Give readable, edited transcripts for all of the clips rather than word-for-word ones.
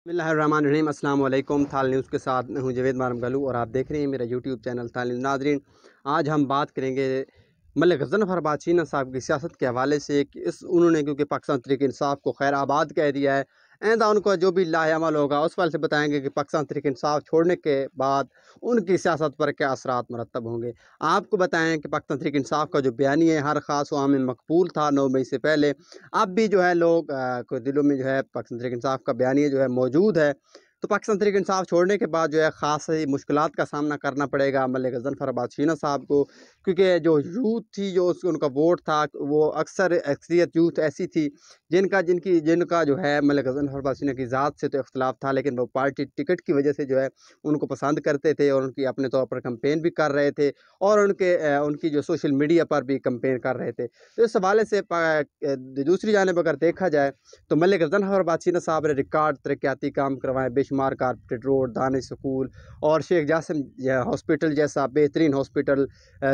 बिस्मिल्लाहिर्रहमानिर्रहीम। अस्सलाम वालेकुम। थाल न्यूज़ के साथ मैं हूं जवेद मारम गलू और आप देख रहे हैं मेरा यूट्यूब चैनल थाल न्यूज़। नाज़रीन, आज हम बात करेंगे मलिक गज़नफ़र बादशीना साहब की सियासत के हवाले से कि उन्होंने क्योंकि पाकिस्तान तहरीक इंसाफ को खैर आबाद कह दिया है। आइंदा उनका जो भी लाहेअमल होगा उस पर से बताएंगे कि पाकिस्तान तहरीक इंसाफ छोड़ने के बाद उनकी सियासत पर क्या असरात मुरतब होंगे। आपको बताएं कि पाकिस्तान तहरीक इंसाफ का जो बयानी है हर ख़ास व आम में मकबूल था 9 मई से पहले। अब भी जो है लोग को दिलों में जो है पाकिस्तान तहरीक इंसाफ का बयानी जो है मौजूद है। तो पाकिस्तान तहरीक इंसाफ छोड़ने के बाद जो है ख़ास मुश्किलात का सामना करना पड़ेगा मलिक गज़नफ़र बादशीना साहब को, क्योंकि जो यूथ थी जो उनका वोट था वो अक्सरियत यूथ ऐसी थी जिनका जो है मलिक गज़नफ़र बादशीना की ज़ात से तो इख्तलाफ था, लेकिन वो पार्टी टिकट की वजह से जो है उनको पसंद करते थे और उनकी अपने तौर पर कंपेन भी कर रहे थे और उनकी जो सोशल मीडिया पर भी कंपेन कर रहे थे। तो इस हवाले से दूसरी जानिब अगर देखा जाए तो मलिक गज़नफ़र बादशीना साहब ने रिकॉर्ड तरक्याती काम करवाए, बेशुमार कारपोरेट रोड, दानिश स्कूल और शेख जासिम हॉस्पिटल जैसा बेहतरीन हॉस्पिटल,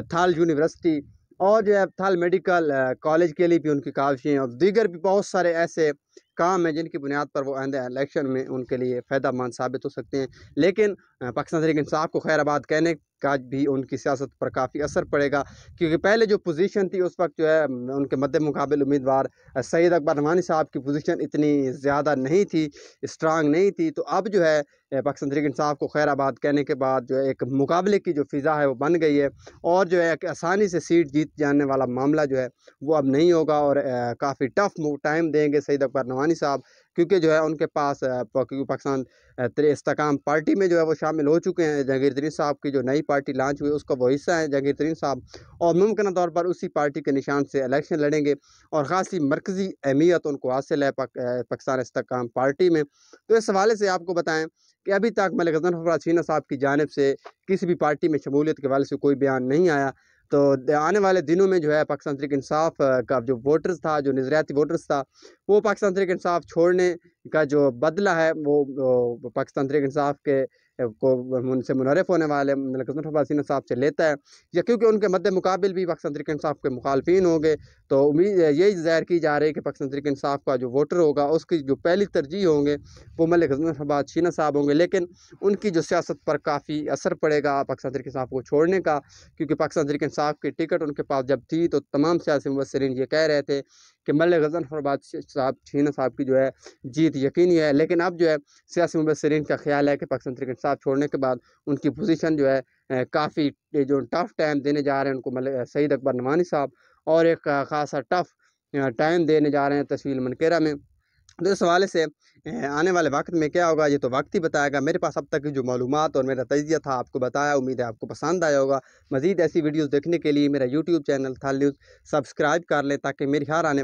थाल यूनिवर्सिटी और जो है थाल मेडिकल कॉलेज के लिए भी उनकी काविशें हैं और दीगर भी बहुत सारे ऐसे काम हैं जिनकी बुनियाद पर वो आइंदा इलेक्शन में उनके लिए फ़ायदेमंद साबित हो सकते हैं। लेकिन पाकिस्तान तहरीक इंसाफ को खैराबाद कहने का भी उनकी सियासत पर काफ़ी असर पड़ेगा, क्योंकि पहले जो पोजीशन थी उस वक्त जो है उनके मद्दे मुकाबिल उम्मीदवार सईद अकबर नवानी साहब की पोजीशन इतनी ज़्यादा नहीं थी, स्ट्रांग नहीं थी। तो अब जो है पाकिस्तान तहरीक इंसाफ को खैराबाद कहने के बाद जो है एक मुकाबले की जो फ़िज़ा है वो बन गई है और जो है एक आसानी से सीट जीत जाने वाला मामला जो है वो अब नहीं होगा और काफ़ी टफ टाइम देंगे सईद अकबर नवानी साहब, क्योंकि जो है उनके पास क्योंकि पाकिस्तान इस्तेकाम पार्टी में जो है वो शामिल हो चुके हैं। जहांगीर तरीन साहब की जो नई पार्टी लॉन्च हुई उसका वो हिस्सा है जहांगीर तरीन साहब और मुमकिन तौर पर उसी पार्टी के निशान से इलेक्शन लड़ेंगे और ख़ासी मरकज़ी अहमियत उनको हासिल है पाकिस्तान इस्तेकाम पार्टी में। तो इस हवाले से आपको बताएं कि अभी तक मलिक गज़नफ़र बादशीना साहब की जानिब से किसी भी पार्टी में शमूलियत के हवाले से कोई बयान नहीं आया। तो आने वाले दिनों में जो है पाकिस्तान तहरीक इंसाफ का जो वोटर्स था, जो नज़रियाती वोटर्स था, वो पाकिस्तान तहरीक इंसाफ छोड़ने का जो बदला है वो पाकिस्तान तहरीक इंसाफ के को उनसे मुनहरफ होने वाले मलिक गज़नफ़र बादशीना साहब से लेता है, या क्योंकि उनके मद्दे मुकाबिल भी पाकिस्तान तहरीक इंसाफ के मुखालफिन होंगे। तो उम्मीद यही ज़ाहिर की जा रही है कि पाकिस्तान तहरीक इंसाफ का जो वोटर होगा उसकी जो पहली तरजीह होंगे वो मलिक गज़नफ़र बादशीना साहब होंगे, लेकिन उनकी जो सियासत पर काफ़ी असर पड़ेगा पाकिस्तान तहरीक इंसाफ को छोड़ने का, क्योंकि पाकिस्तान तहरीक इंसाफ की टिकट उनके पास जब थी तो तमाम सियासी मुबस्सिरीन ये कह रहे थे कि मलिक गज़नफ़र बादशीना साहब की जो है जीत यकीनी है। लेकिन अब जो है सियासी मुबस्सिरीन का ख्याल है कि पाकिस्तान तहरीक इंसाफ छोड़ने के बाद उनकी पोजीशन जो है काफ़ी जो टफ टाइम देने जा रहे हैं उनको सईद अकबर नवानी साहब और एक ख़ासा टफ टाइम देने जा रहे हैं तहसील मनकेरा में। तो इस हवाले से आने वाले वक्त में क्या होगा ये तो वक्त ही बताएगा। मेरे पास अब तक की जो मालूमात और मेरा तजिया था आपको बताया, उम्मीद है आपको पसंद आया होगा। मज़ीद ऐसी वीडियोज़ देखने के लिए मेरा यूट्यूब चैनल थाल न्यूज़ सब्सक्राइब कर लें ताकि मेरी हर आने